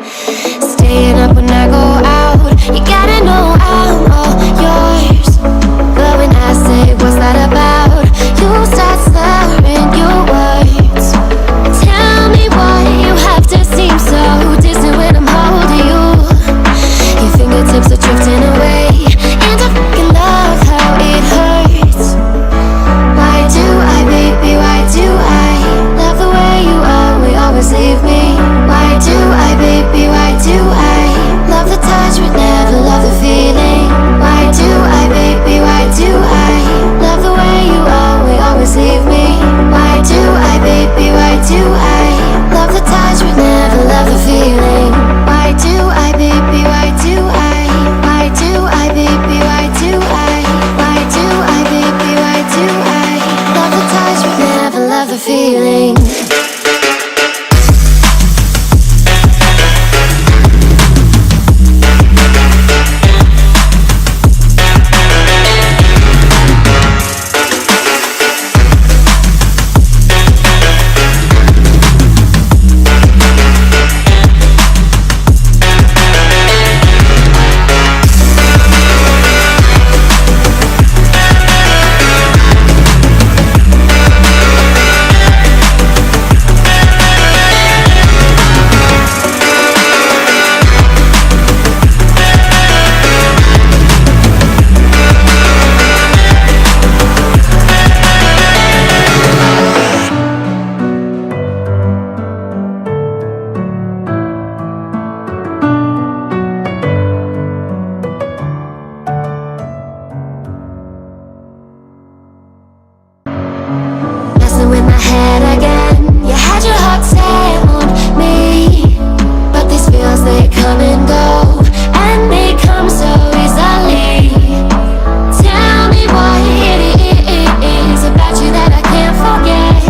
Staying up when I go out, you gotta know I'm all yours. But when I say what's that about, you start slurring your words. Tell me why you have to seem so distant when I'm holding you. Your fingertips are drifting away, and I fucking love how it hurts. Why do I, baby, why do I love the way you always leave me? Why do I, baby, why do I love the touch but never love the feeling? Why do I, baby, why do I love the way you always leave me? Why do I, baby, why do I love the touch but never love the feeling? Why do I, baby, why do I? Why do I, baby, why do I? Why do I, baby, why do I love the touch but never love the feeling? With my head again, you had your heart set on me, but these feels, they come and go, and they come so easily. Tell me what it is about you that I can't forget,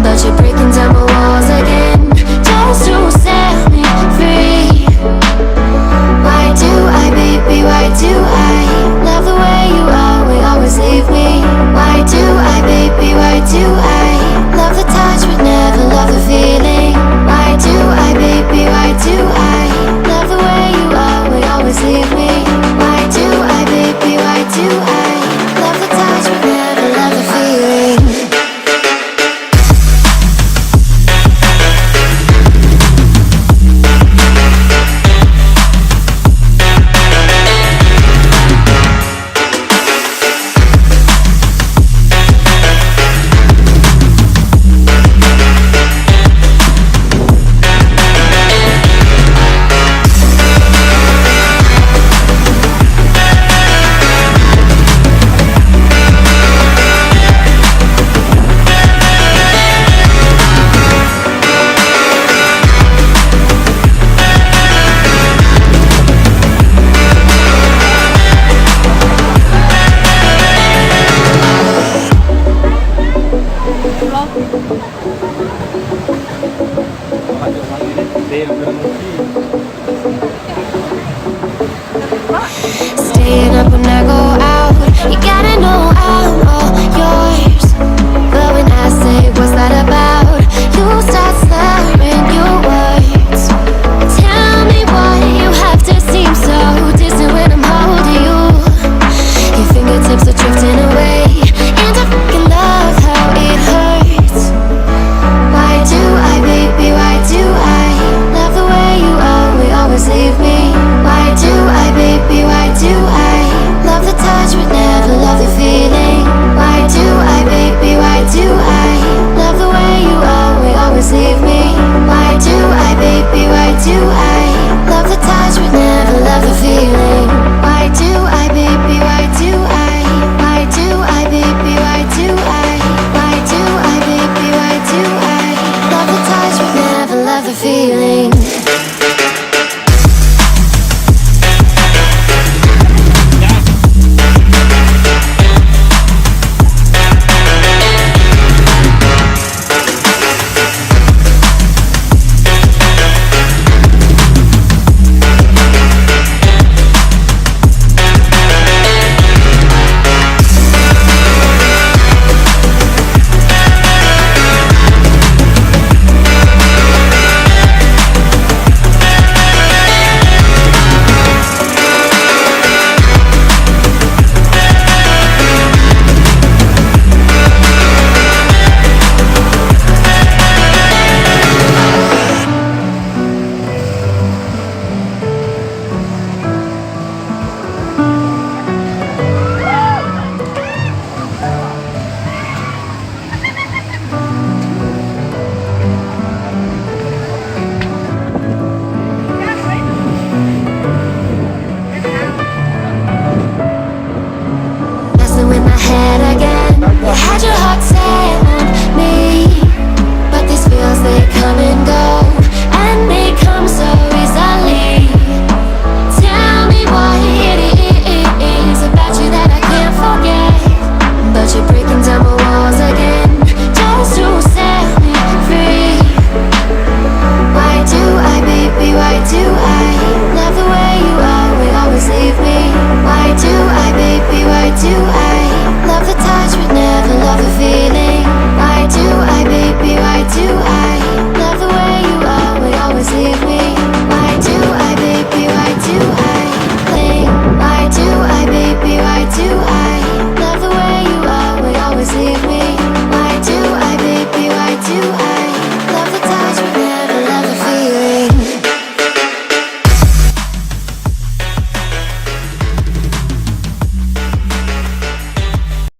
but you're breaking down my walls again, just to set me free. Why do I, baby, why do I love the way you always leave me? Why do I, baby, why do I love the touch but never love the feeling? Why do I, baby, why do I love the way you always leave me? Why do I, baby, why do I love the touch but never love the feeling? Staying up when I go out, you gotta